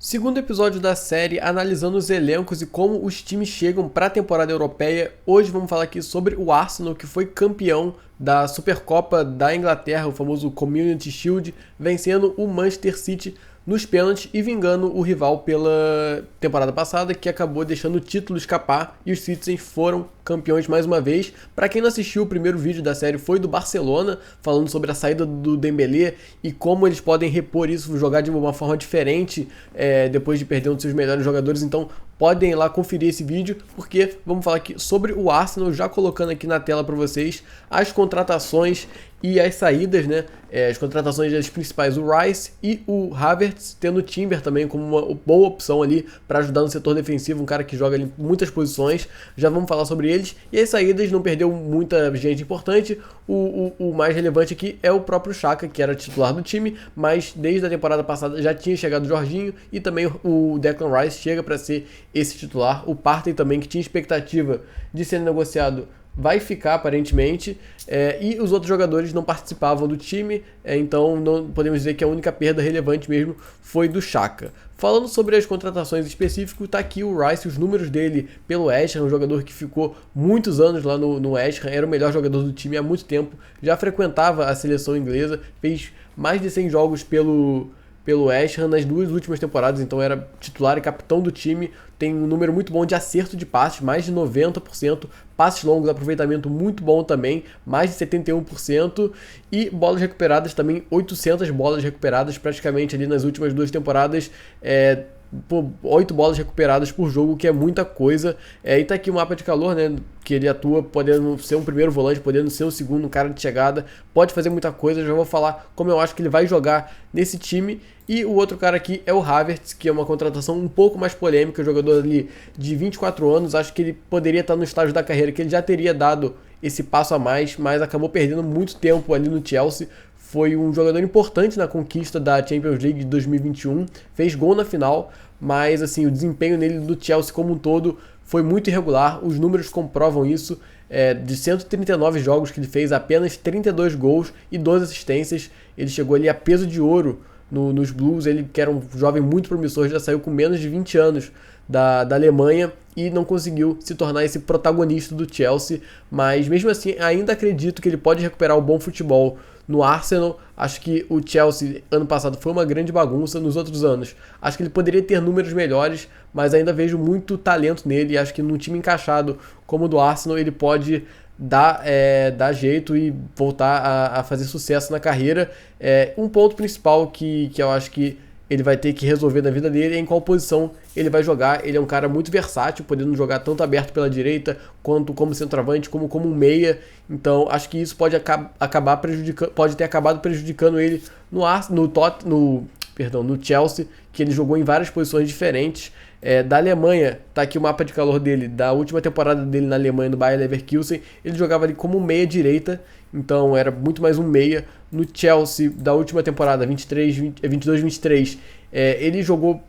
Segundo episódio da série analisando os elencos e como os times chegam para a temporada europeia. Hoje vamos falar aqui sobre o Arsenal, que foi campeão da Supercopa da Inglaterra, o famoso Community Shield, vencendo o Manchester City nos pênaltis e vingando o rival pela temporada passada, que acabou deixando o título escapar, e os Citizens foram campeões mais uma vez. Para quem não assistiu, o primeiro vídeo da série foi do Barcelona, falando sobre a saída do Dembélé e como eles podem repor isso, jogar de uma forma diferente depois de perder um dos seus melhores jogadores. Então podem ir lá conferir esse vídeo, porque vamos falar aqui sobre o Arsenal, já colocando aqui na tela para vocês as contratações e as saídas, né? As contratações das principais, o Rice e o Havertz, tendo o Timber também como uma boa opção ali para ajudar no setor defensivo, um cara que joga ali em muitas posições. Já vamos falar sobre eles. E as saídas, não perdeu muita gente importante. O mais relevante aqui é o próprio Xhaka, que era titular do time, mas desde a temporada passada já tinha chegado o Jorginho, e também o Declan Rice chega para ser esse titular. O Partey também, que tinha expectativa de ser negociado, vai ficar aparentemente, e os outros jogadores não participavam do time, então não podemos dizer que a única perda relevante mesmo foi do Xhaka. Falando sobre as contratações específicas, tá aqui o Rice, os números dele pelo West Ham, um jogador que ficou muitos anos lá no West Ham, era o melhor jogador do time há muito tempo, já frequentava a seleção inglesa, fez mais de 100 jogos pelo West Ham nas duas últimas temporadas, então era titular e capitão do time. Tem um número muito bom de acerto de passes, mais de 90%, passes longos, aproveitamento muito bom também, mais de 71%, e bolas recuperadas também, 800 bolas recuperadas praticamente ali nas últimas duas temporadas, 8 bolas recuperadas por jogo, que é muita coisa. E tá aqui o mapa de calor, né, que ele atua podendo ser um primeiro volante, podendo ser um segundo, um cara de chegada, pode fazer muita coisa. Já vou falar como eu acho que ele vai jogar nesse time. E o outro cara aqui é o Havertz, que é uma contratação um pouco mais polêmica, jogador ali de 24 anos, acho que ele poderia estar no estágio da carreira que ele já teria dado esse passo a mais, mas acabou perdendo muito tempo ali no Chelsea. Foi um jogador importante na conquista da Champions League de 2021, fez gol na final, mas assim, o desempenho nele do Chelsea como um todo foi muito irregular, os números comprovam isso. De 139 jogos que ele fez, apenas 32 gols e 12 assistências, ele chegou ali a peso de ouro nos Blues. Ele, que era um jovem muito promissor, já saiu com menos de 20 anos da Alemanha e não conseguiu se tornar esse protagonista do Chelsea, mas mesmo assim ainda acredito que ele pode recuperar o bom futebol no Arsenal. Acho que o Chelsea ano passado foi uma grande bagunça, nos outros anos acho que ele poderia ter números melhores, mas ainda vejo muito talento nele, e acho que num time encaixado como o do Arsenal ele pode dar jeito e voltar a fazer sucesso na carreira. Um ponto principal que eu acho que ele vai ter que resolver na vida dele é em qual posição ele vai jogar. Ele é um cara muito versátil, podendo jogar tanto aberto pela direita, quanto como centroavante, como um meia. Então acho que isso pode acabar prejudicando, pode ter acabado prejudicando ele no Chelsea, que ele jogou em várias posições diferentes. Da Alemanha, tá aqui o mapa de calor dele, da última temporada dele na Alemanha, no Bayer Leverkusen, ele jogava ali como meia direita, então era muito mais um meia. No Chelsea, da última temporada, 22-23, ele jogou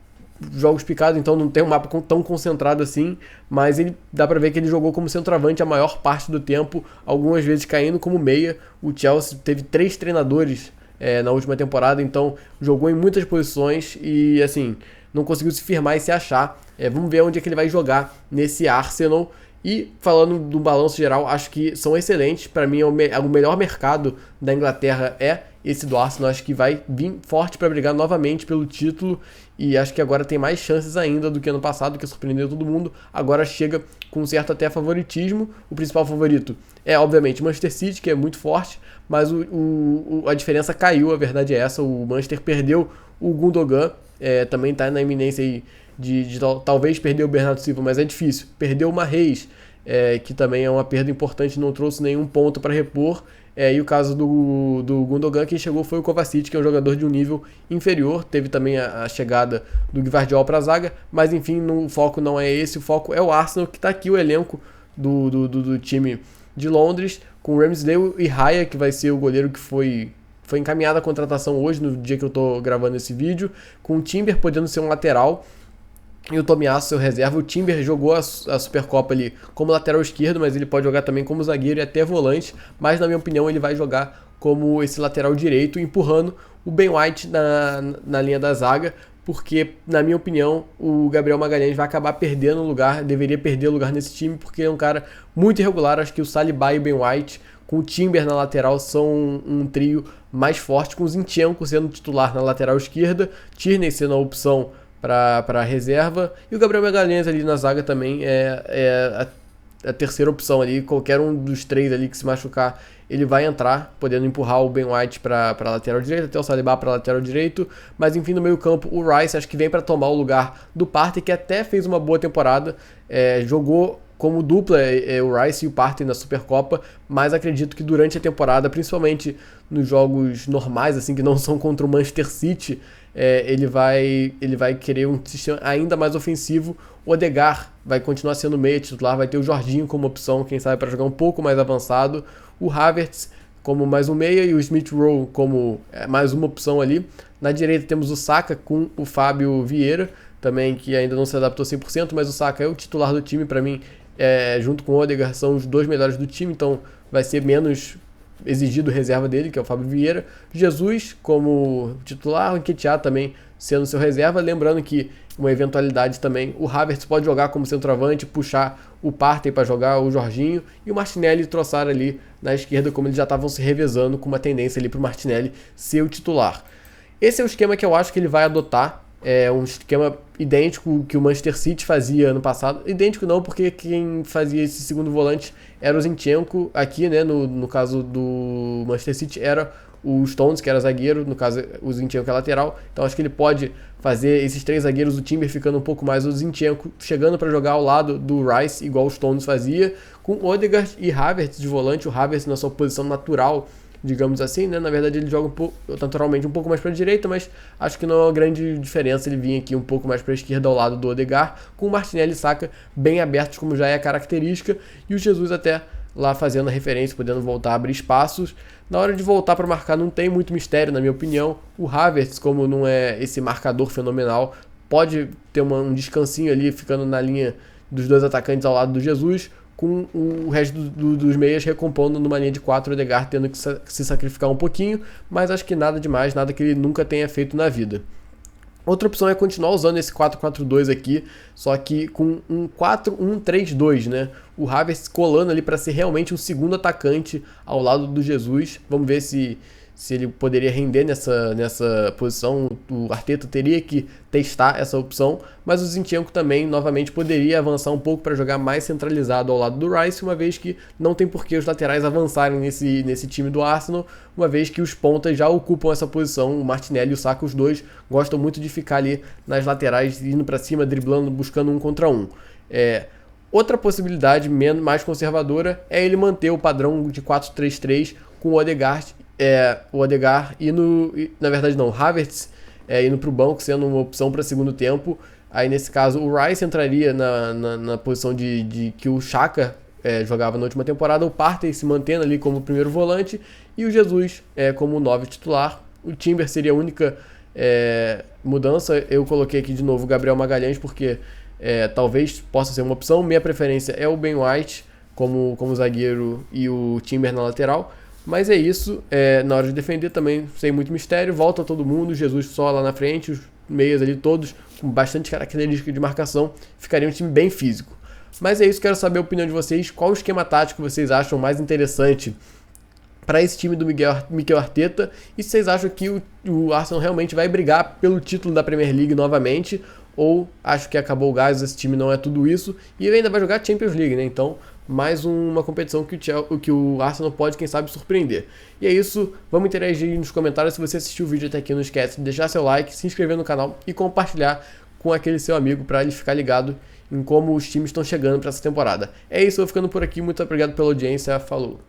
jogos picados, então não tem um mapa tão concentrado assim, mas dá pra ver que ele jogou como centroavante a maior parte do tempo, algumas vezes caindo como meia. O Chelsea teve 3 treinadores na última temporada, então jogou em muitas posições e assim, não conseguiu se firmar e se achar. Vamos ver onde é que ele vai jogar nesse Arsenal. E falando do balanço geral, acho que são excelentes. Para mim, o melhor mercado da Inglaterra é esse do Arsenal. Acho que vai vir forte para brigar novamente pelo título, e acho que agora tem mais chances ainda do que ano passado, que surpreendeu todo mundo. Agora chega com um certo até favoritismo. O principal favorito é, obviamente, Manchester City, que é muito forte, mas a diferença caiu, a verdade é essa. O Manchester perdeu o Gundogan, também está na iminência aí de talvez perder o Bernardo Silva, mas é difícil. Perdeu o Mahrez, que também é uma perda importante, não trouxe nenhum ponto para repor. E o caso do Gundogan, quem chegou foi o Kovacic, que é um jogador de um nível inferior. Teve também a chegada do Gvardiol para a zaga, mas enfim, o foco não é esse, o foco é o Arsenal, que está aqui o elenco do time de Londres, com Ramsdale e Raya, que vai ser o goleiro que foi encaminhada a contratação hoje, no dia que eu estou gravando esse vídeo, com o Timber podendo ser um lateral, e o Tomiyasu, seu reserva. O Timber jogou a Supercopa ali como lateral esquerdo, mas ele pode jogar também como zagueiro e até volante, mas na minha opinião ele vai jogar como esse lateral direito, empurrando o Ben White na linha da zaga, porque, na minha opinião, o Gabriel Magalhães vai acabar perdendo lugar, deveria perder lugar nesse time, porque é um cara muito irregular. Acho que o Saliba e o Ben White, com o Timber na lateral, são um trio mais forte, com o Zinchenko sendo titular na lateral esquerda, Tierney sendo a opção para reserva, e o Gabriel Magalhães ali na zaga também é a terceira opção ali. Qualquer um dos três ali que se machucar, ele vai entrar, podendo empurrar o Ben White para a lateral direita, até o Saliba para lateral direito. Mas enfim, no meio campo, o Rice acho que vem para tomar o lugar do Partey, que até fez uma boa temporada, jogou como dupla o Rice e o Partey na Supercopa, mas acredito que durante a temporada, principalmente nos jogos normais, assim, que não são contra o Manchester City, ele vai querer um sistema ainda mais ofensivo. O Odegaard vai continuar sendo meia titular, vai ter o Jorginho como opção, quem sabe para jogar um pouco mais avançado, o Havertz como mais um meia e o Smith Rowe como mais uma opção ali. Na direita temos o Saka com o Fábio Vieira, também, que ainda não se adaptou 100%, mas o Saka é o titular do time. Para mim, junto com o Odegaard, são os dois melhores do time, então vai ser menos exigido reserva dele, que é o Fábio Vieira. Jesus como titular, o Nketiah também sendo seu reserva. Lembrando que, uma eventualidade também, o Havertz pode jogar como centroavante, puxar o Partey para jogar, o Jorginho, e o Martinelli e o Trossard ali na esquerda, como eles já estavam se revezando, com uma tendência ali para o Martinelli ser o titular. Esse é o esquema que eu acho que ele vai adotar. É um esquema idêntico que o Manchester City fazia ano passado. Idêntico não, porque quem fazia esse segundo volante era o Zinchenko. Aqui, né, no caso do Manchester City, era o Stones, que era zagueiro. No caso, o Zinchenko é lateral. Então acho que ele pode fazer esses três zagueiros, o Timber ficando um pouco mais, o Zinchenko chegando para jogar ao lado do Rice, igual o Stones fazia, com Odegaard e Havertz de volante. O Havertz na sua posição natural, digamos assim, né? Na verdade ele joga naturalmente um pouco mais para a direita, mas acho que não é uma grande diferença ele vir aqui um pouco mais para a esquerda ao lado do Odegaard, com o Martinelli e Saka bem abertos, como já é a característica, e o Jesus até lá fazendo a referência, podendo voltar a abrir espaços. Na hora de voltar para marcar não tem muito mistério, na minha opinião. O Havertz, como não é esse marcador fenomenal, pode ter um descansinho ali, ficando na linha dos dois atacantes ao lado do Jesus, com o resto dos meias recompondo numa linha de 4, o Odegaard tendo que se sacrificar um pouquinho, mas acho que nada demais, nada que ele nunca tenha feito na vida. Outra opção é continuar usando esse 4-4-2 aqui, só que com um 4-1-3-2, né? O Havertz colando ali para ser realmente um segundo atacante ao lado do Jesus. Vamos ver se ele poderia render nessa posição. O Arteta teria que testar essa opção, mas o Zinchenko também, novamente, poderia avançar um pouco para jogar mais centralizado ao lado do Rice, uma vez que não tem por que os laterais avançarem nesse time do Arsenal, uma vez que os pontas já ocupam essa posição. O Martinelli e o Saka, os dois, gostam muito de ficar ali nas laterais, indo para cima, driblando, buscando um contra um. Outra possibilidade mais conservadora é ele manter o padrão de 4-3-3 com o Odegaard na verdade não, o Havertz indo para o banco, sendo uma opção para segundo tempo. Aí nesse caso o Rice entraria na posição de que o Xhaka jogava na última temporada, o Partey se mantendo ali como primeiro volante e o Jesus como 9 titular. O Timber seria a única mudança. Eu coloquei aqui de novo o Gabriel Magalhães porque talvez possa ser uma opção. Minha preferência é o Ben White como zagueiro e o Timber na lateral. Mas é isso, na hora de defender também, sem muito mistério, volta todo mundo, Jesus só lá na frente, os meias ali todos com bastante característica de marcação, ficaria um time bem físico. Mas é isso, quero saber a opinião de vocês, qual o esquema tático vocês acham mais interessante para esse time do Mikel Arteta, e se vocês acham que o Arsenal realmente vai brigar pelo título da Premier League novamente, ou acho que acabou o gás, esse time não é tudo isso, e ele ainda vai jogar Champions League, né? Então, mais uma competição que o Arsenal pode, quem sabe, surpreender. E é isso, vamos interagir nos comentários. Se você assistiu o vídeo até aqui, não esquece de deixar seu like, se inscrever no canal e compartilhar com aquele seu amigo para ele ficar ligado em como os times estão chegando para essa temporada. É isso, eu vou ficando por aqui, muito obrigado pela audiência, falou!